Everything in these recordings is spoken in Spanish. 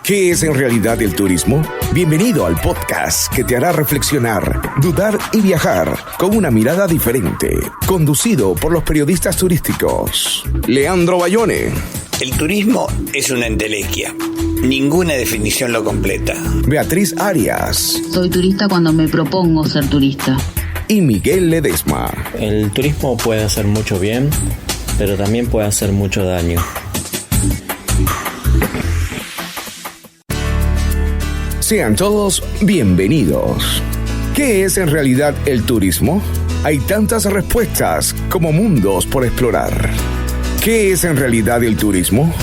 ¿Qué es en realidad el turismo? Bienvenido al podcast que te hará reflexionar, dudar y viajar con una mirada diferente. Conducido por los periodistas turísticos Leandro Bayone. El turismo es una entelequia. Ninguna definición lo completa. Beatriz Arias. Soy turista cuando me propongo ser turista. Y Miguel Ledesma. El turismo puede hacer mucho bien, pero también puede hacer mucho daño. Sean todos bienvenidos. ¿Qué es en realidad el turismo? Hay tantas respuestas como mundos por explorar. ¿Qué es en realidad el turismo?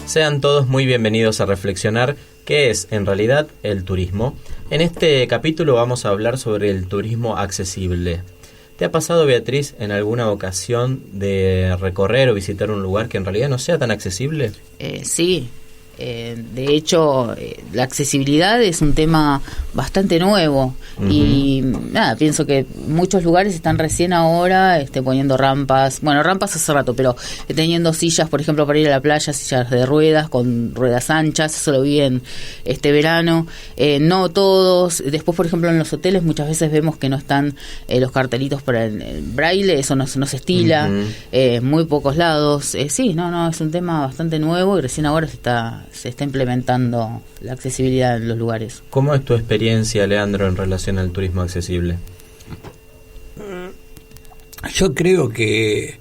Sean todos muy bienvenidos a reflexionar qué es en realidad el turismo. En este capítulo vamos a hablar sobre el turismo accesible. ¿Te ha pasado, Beatriz, en alguna ocasión de recorrer o visitar un lugar que en realidad no sea tan accesible? Sí. De hecho, la accesibilidad es un tema bastante nuevo. Uh-huh. Y nada, pienso que muchos lugares están recién ahora poniendo rampas. Bueno, rampas hace rato, pero teniendo sillas, por ejemplo, para ir a la playa, sillas de ruedas con ruedas anchas. Eso lo vi en este verano. No todos. Después, por ejemplo, en los hoteles muchas veces vemos que no están los cartelitos para el braille. Eso no se estila. Uh-huh. Muy pocos lados. Sí, no, es un tema bastante nuevo y recién ahora se está implementando la accesibilidad en los lugares. ¿Cómo es tu experiencia, Leandro, en relación al turismo accesible? Yo creo que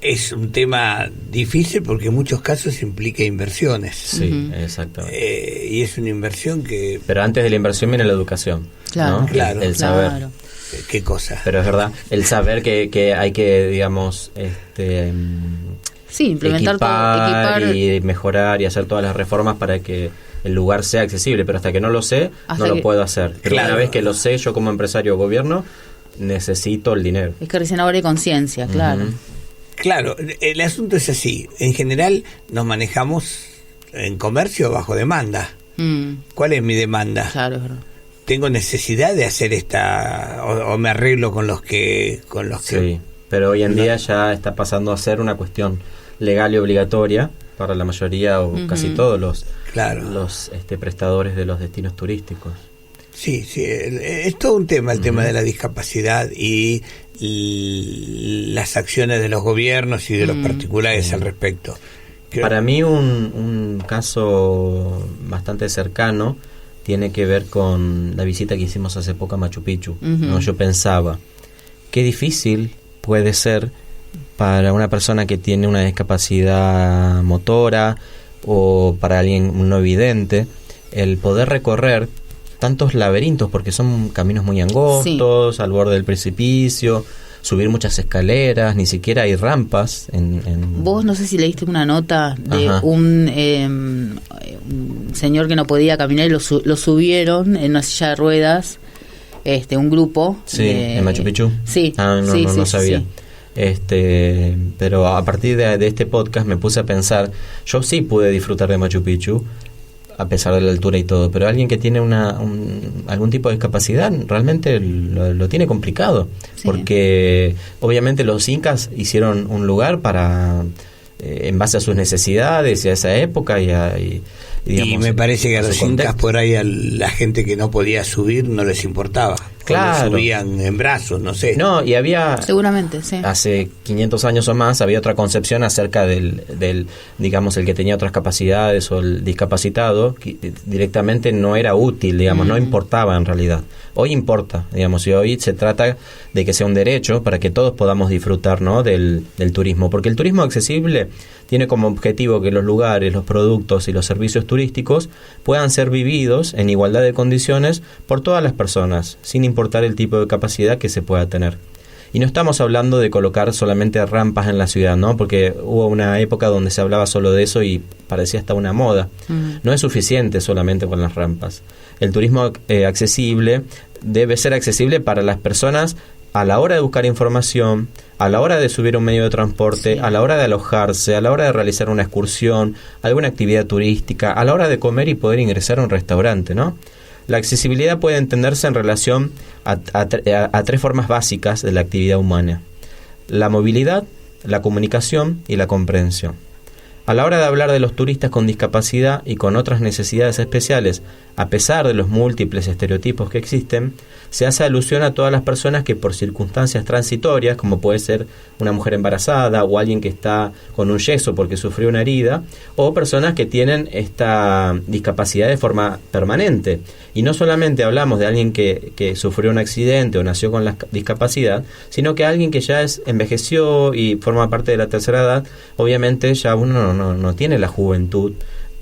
es un tema difícil porque en muchos casos implica inversiones. Sí, uh-huh. Exactamente. Y es una inversión que... Pero antes de la inversión viene la educación. Claro, ¿no? Claro. El saber. Claro. ¿Qué cosa? Pero es verdad, el saber que hay que, digamos... Sí, implementar equipar y mejorar y hacer todas las reformas para que el lugar sea accesible, pero hasta que no lo sé, no lo puedo hacer. Pero claro. Una vez que lo sé, yo como empresario o gobierno, necesito el dinero. Es que recién ahora hay conciencia, claro. Uh-huh. Claro, el asunto es así. En general nos manejamos en comercio bajo demanda. ¿Cuál es mi demanda? Claro, es verdad. Tengo necesidad de hacer o me arreglo con los que... Sí, pero hoy en día ya está pasando a ser una cuestión legal y obligatoria para la mayoría o uh-huh. casi todos los prestadores de los destinos turísticos. Sí, es todo un tema, el uh-huh. tema de la discapacidad y las acciones de los gobiernos y de los particulares al respecto. Para mí un caso bastante cercano tiene que ver con la visita que hicimos hace poco a Machu Picchu. Uh-huh. ¿No? Yo pensaba, qué difícil puede ser para una persona que tiene una discapacidad motora o para alguien no vidente el poder recorrer tantos laberintos, porque son caminos muy angostos, sí. Al borde del precipicio, subir muchas escaleras, ni siquiera hay rampas. Vos no sé si leíste una nota de un señor que no podía caminar y lo subieron en una silla de ruedas, un grupo. Sí, en Machu Picchu. Sí. No sabía. Sí. Pero a partir de este podcast me puse a pensar, yo sí pude disfrutar de Machu Picchu a pesar de la altura y todo, pero alguien que tiene algún tipo de discapacidad realmente lo tiene complicado, sí. Porque obviamente los incas hicieron un lugar para en base a sus necesidades y a esa época y me parece que a los incas por ahí a la gente que no podía subir no les importaba. Claro. Subían en brazos, no sé. No, y había... Seguramente, sí. Hace 500 años o más había otra concepción acerca del digamos, el que tenía otras capacidades o el discapacitado, que directamente no era útil, digamos, no importaba en realidad. Hoy importa, digamos, y hoy se trata de que sea un derecho para que todos podamos disfrutar, ¿no?, del turismo. Porque el turismo accesible tiene como objetivo que los lugares, los productos y los servicios turísticos puedan ser vividos en igualdad de condiciones por todas las personas, sin importar el tipo de capacidad que se pueda tener. Y no estamos hablando de colocar solamente rampas en la ciudad, ¿no? Porque hubo una época donde se hablaba solo de eso y parecía hasta una moda. No es suficiente solamente con las rampas. El turismo accesible debe ser accesible para las personas a la hora de buscar información, a la hora de subir un medio de transporte, sí. A la hora de alojarse, a la hora de realizar una excursión, alguna actividad turística, a la hora de comer y poder ingresar a un restaurante, ¿no? La accesibilidad puede entenderse en relación a tres formas básicas de la actividad humana: la movilidad, la comunicación y la comprensión. A la hora de hablar de los turistas con discapacidad y con otras necesidades especiales, a pesar de los múltiples estereotipos que existen, se hace alusión a todas las personas que por circunstancias transitorias, como puede ser una mujer embarazada o alguien que está con un yeso porque sufrió una herida, o personas que tienen esta discapacidad de forma permanente. Y no solamente hablamos de alguien que sufrió un accidente o nació con la discapacidad, sino que alguien que ya envejeció y forma parte de la tercera edad, obviamente ya uno no tiene la juventud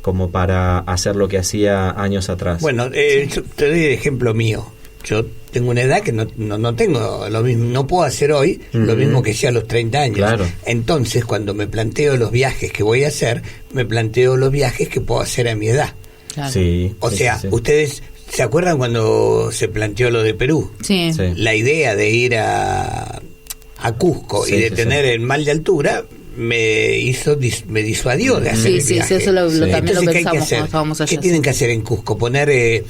como para hacer lo que hacía años atrás. Bueno, yo te doy el ejemplo mío. Yo tengo una edad que no tengo lo mismo, no puedo hacer hoy lo mismo que hacía a los 30 años. Claro. Entonces, cuando me planteo los viajes que voy a hacer, me planteo los viajes que puedo hacer a mi edad. Claro. Sí, O sí, sea, sí. ¿ustedes se acuerdan cuando se planteó lo de Perú? Sí. Sí. La idea de ir a Cusco Sí, y de sí, tener sí. el mal de altura me disuadió de hacer el Sí, viaje. eso también Entonces, lo ¿qué hay que pensamos hacer? cuando estábamos allá. ¿Qué tienen que hacer en Cusco? Poner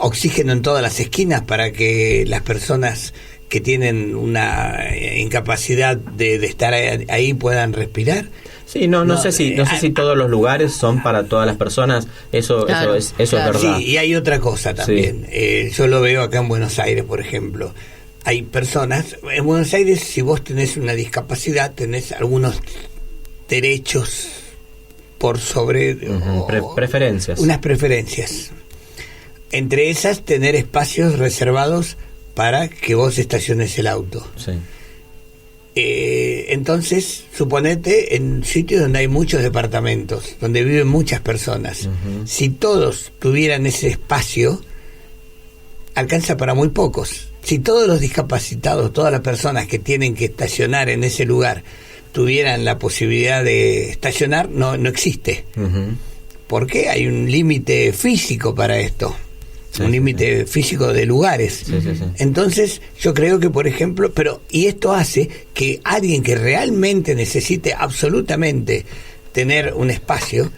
oxígeno en todas las esquinas para que las personas que tienen una incapacidad de estar ahí puedan respirar. Sí, no sé si todos los lugares son para todas las personas. Eso Claro, es claro. verdad. Sí, y hay otra cosa también. Yo lo veo acá en Buenos Aires, por ejemplo. Hay personas, en Buenos Aires, si vos tenés una discapacidad, tenés algunos derechos por sobre... Preferencias. Unas preferencias. Entre esas, tener espacios reservados para que vos estaciones el auto. Sí. Entonces, suponete en sitios donde hay muchos departamentos, donde viven muchas personas. Ujú. Si todos tuvieran ese espacio, alcanza para muy pocos. Si todos los discapacitados, todas las personas que tienen que estacionar en ese lugar, tuvieran la posibilidad de estacionar, no existe. Ujú. Porque hay un límite físico para esto. Sí, Un límite físico de lugares. Sí. Entonces, yo creo que, por ejemplo, y esto hace que alguien que realmente necesite absolutamente tener un espacio,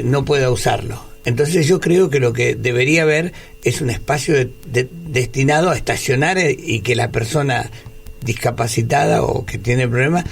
no pueda usarlo. Entonces, yo creo que lo que debería haber es un espacio destinado a estacionar y que la persona discapacitada o que tiene problemas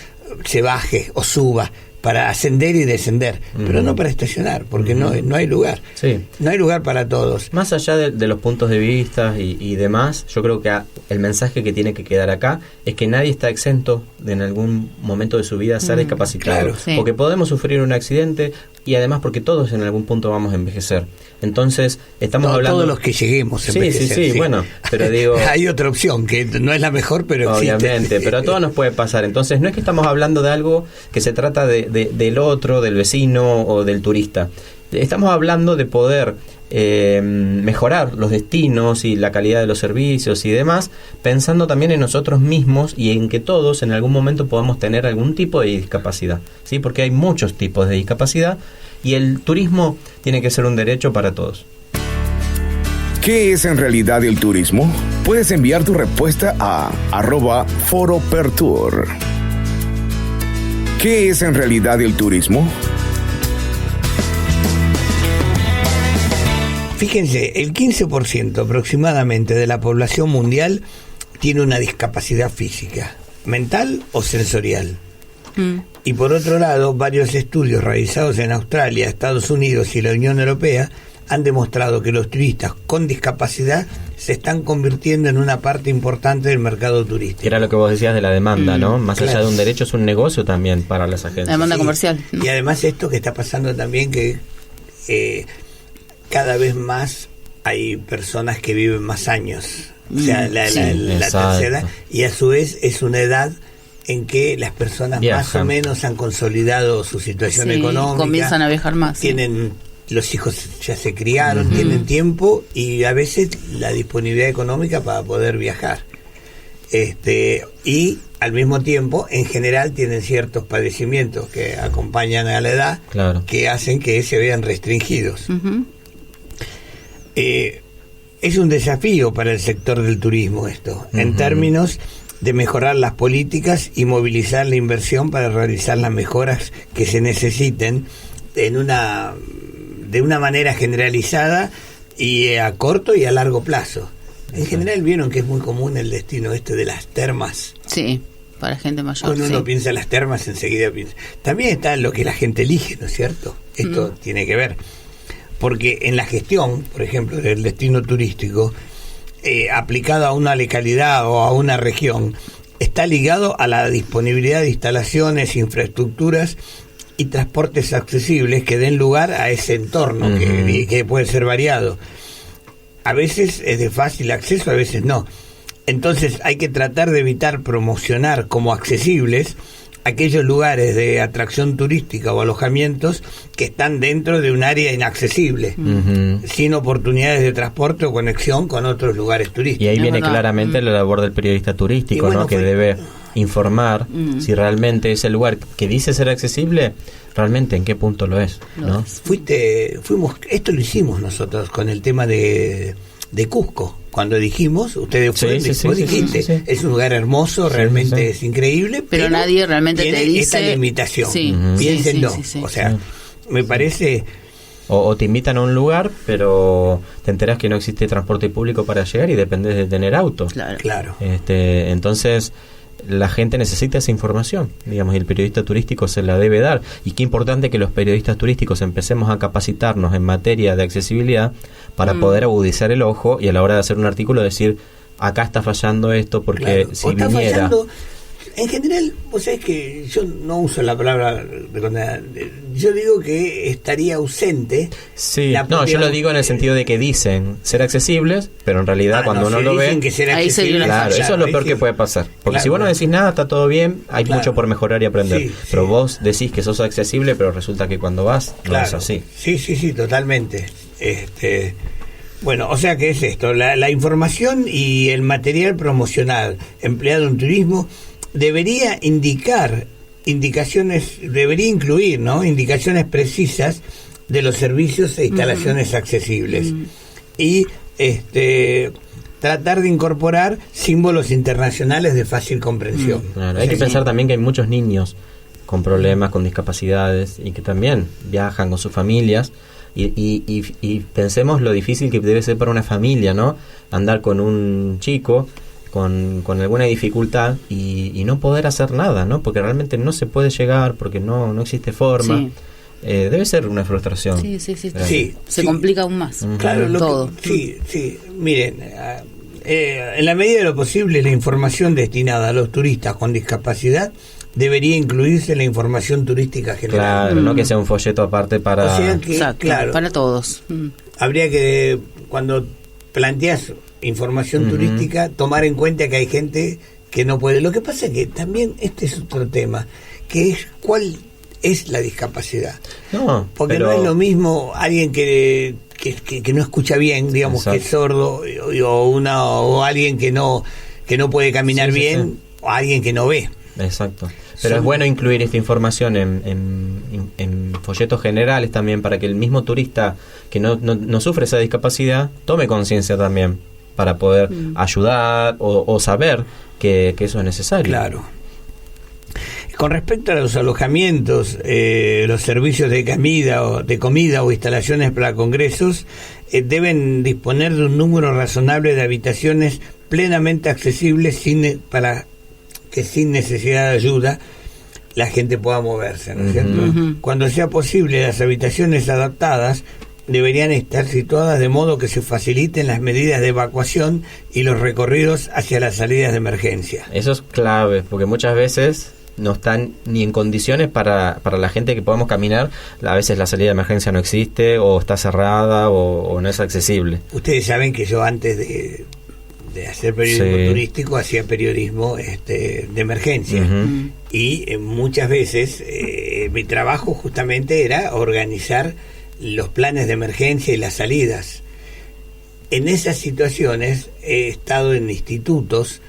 se baje o suba para ascender y descender, pero no para estacionar, porque no hay lugar. Sí. No hay lugar para todos. Más allá de los puntos de vista y demás, yo creo que el mensaje que tiene que quedar acá es que nadie está exento de en algún momento de su vida ser discapacitado. Claro, sí. Porque podemos sufrir un accidente y además porque todos en algún punto vamos a envejecer. Entonces, estamos hablando... Todos los que lleguemos a Sí, envejecer, bueno, pero digo... Hay otra opción, que no es la mejor, pero Obviamente, existe. pero a todos nos puede pasar. Entonces, no es que estamos hablando de algo que se trata del otro, del vecino o del turista. Estamos hablando de poder mejorar los destinos y la calidad de los servicios y demás, pensando también en nosotros mismos y en que todos en algún momento podamos tener algún tipo de discapacidad, ¿sí? Porque hay muchos tipos de discapacidad y el turismo tiene que ser un derecho para todos. ¿Qué es en realidad el turismo? Puedes enviar tu respuesta a @foropertour. ¿Qué es en realidad el turismo? Fíjense, el 15% aproximadamente de la población mundial tiene una discapacidad física, mental o sensorial. Y por otro lado, varios estudios realizados en Australia, Estados Unidos y la Unión Europea han demostrado que los turistas con discapacidad se están convirtiendo en una parte importante del mercado turístico. Era lo que vos decías de la demanda, ¿no? Más claro. allá de un derecho, es un negocio también para las agencias. La demanda comercial. Y además esto que está pasando también, que cada vez más hay personas que viven más años. O sea, la exacto. tercera edad, y a su vez es una edad en que las personas Viajan. más o menos han consolidado su situación económica. Comienzan a viajar más. Tienen los hijos ya se criaron, tienen tiempo y a veces la disponibilidad económica para poder viajar. Y al mismo tiempo, en general, tienen ciertos padecimientos que acompañan a la edad, Claro. que hacen que se vean restringidos. Ujú. Es un desafío para el sector del turismo esto, en términos de mejorar las políticas y movilizar la inversión para realizar las mejoras que se necesiten de una manera generalizada y a corto y a largo plazo. En general vieron que es muy común el destino de las termas. Sí, para gente mayor. Cuando uno sí. piensa en las termas, enseguida piensa. También está lo que la gente elige, ¿no es cierto? Esto tiene que ver. Porque en la gestión, por ejemplo, del destino turístico, aplicado a una localidad o a una región, está ligado a la disponibilidad de instalaciones, infraestructuras y transportes accesibles que den lugar a ese entorno que puede ser variado. A veces es de fácil acceso, a veces no. Entonces hay que tratar de evitar promocionar como accesibles aquellos lugares de atracción turística o alojamientos que están dentro de un área inaccesible, sin oportunidades de transporte o conexión con otros lugares turísticos. Y ahí viene verdad. claramente la labor del periodista turístico, Y bueno, ¿no? Que debe informar si realmente ese lugar que dice ser accesible, realmente en qué punto lo es, ¿no? Esto lo hicimos nosotros con el tema de Cusco. Cuando dijimos, ustedes Sí, fueron, sí, vos sí, dijiste, sí, sí. es un lugar hermoso, Sí, realmente sí. es increíble, Pero nadie realmente tiene te dice esta limitación. Sí, Piénsenlo. sí. O sea, me parece... O te invitan a un lugar, pero te enteras que no existe transporte público para llegar y dependes de tener auto. Claro. Entonces, la gente necesita esa información, digamos, y el periodista turístico se la debe dar. Y qué importante que los periodistas turísticos empecemos a capacitarnos en materia de accesibilidad para poder agudizar el ojo y a la hora de hacer un artículo decir, acá está fallando esto, porque Claro. si O está viniera... fallando. En general, vos sabés que yo no uso la palabra, yo digo que estaría ausente. Sí, la no, propia- yo lo digo en el sentido de que dicen ser accesibles, pero en realidad cuando uno si lo dicen ve... que ser Ahí se accesible, viene Claro, eso es lo ahí peor sí. que puede pasar. Porque Claro, si vos no decís nada, está todo bien, hay Claro. mucho por mejorar y aprender. Sí, pero sí. vos decís que sos accesible, pero resulta que cuando vas, no Claro. es así. Sí, totalmente. Bueno, o sea que es esto, la información y el material promocional empleado en turismo debería debería incluir, ¿no? Indicaciones precisas de los servicios e instalaciones accesibles. Y tratar de incorporar símbolos internacionales de fácil comprensión. Claro, hay que pensar también que hay muchos niños con problemas, con discapacidades y que también viajan con sus familias. Y pensemos lo difícil que debe ser para una familia, ¿no? Andar con un chico con alguna dificultad y no poder hacer nada, ¿no? Porque realmente no se puede llegar, porque no existe forma. Sí. Debe ser una frustración. Sí. Sí, Se sí. complica aún más. Claro, Todo. sí. Miren, en la medida de lo posible, la información destinada a los turistas con discapacidad debería incluirse en la información turística general. Claro, no que sea un folleto aparte para... O sea que, Exacto, claro, para todos. habría que, cuando planteas información turística, tomar en cuenta que hay gente que no puede. Lo que pasa es que también este es otro tema, que es cuál es la discapacidad. No, Porque pero... no es lo mismo alguien que no escucha bien, digamos, Exacto. que es sordo, o alguien que no puede caminar Sí, bien, o alguien que no ve. Exacto. Pero es bueno incluir esta información en folletos generales también para que el mismo turista que no sufre esa discapacidad tome conciencia también para poder ayudar o saber que eso es necesario. Claro. Con respecto a los alojamientos, los servicios de comida o instalaciones para congresos, deben disponer de un número razonable de habitaciones plenamente accesibles para que sin necesidad de ayuda la gente pueda moverse, ¿no es cierto? Cuando sea posible, las habitaciones adaptadas deberían estar situadas de modo que se faciliten las medidas de evacuación y los recorridos hacia las salidas de emergencia. Eso es clave, porque muchas veces no están ni en condiciones para la gente que podamos caminar. A veces la salida de emergencia no existe, o está cerrada, o no es accesible. Ustedes saben que yo antes de hacer periodismo Sí. turístico hacía periodismo de emergencia. Y muchas veces mi trabajo justamente era organizar los planes de emergencia y las salidas. En esas situaciones he estado en institutos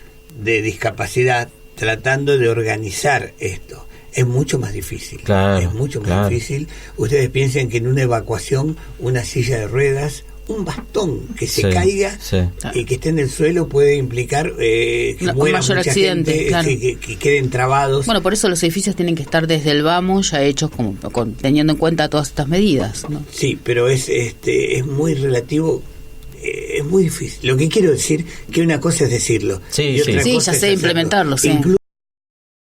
de discapacidad tratando de organizar esto. Es mucho más difícil. Claro, es mucho más claro. difícil. Ustedes piensen que en una evacuación, una silla de ruedas, un bastón que se Sí, caiga sí. y que esté en el suelo puede implicar que Un muera mayor mucha accidente, gente, claro. que queden trabados. Bueno, por eso los edificios tienen que estar desde el vamos ya hechos teniendo en cuenta todas estas medidas, ¿no? Sí, pero es muy relativo, es muy difícil. Lo que quiero decir que una cosa es decirlo Sí, y sí. otra Sí, cosa ya es sé hacerlo. implementarlo, sí. Incluso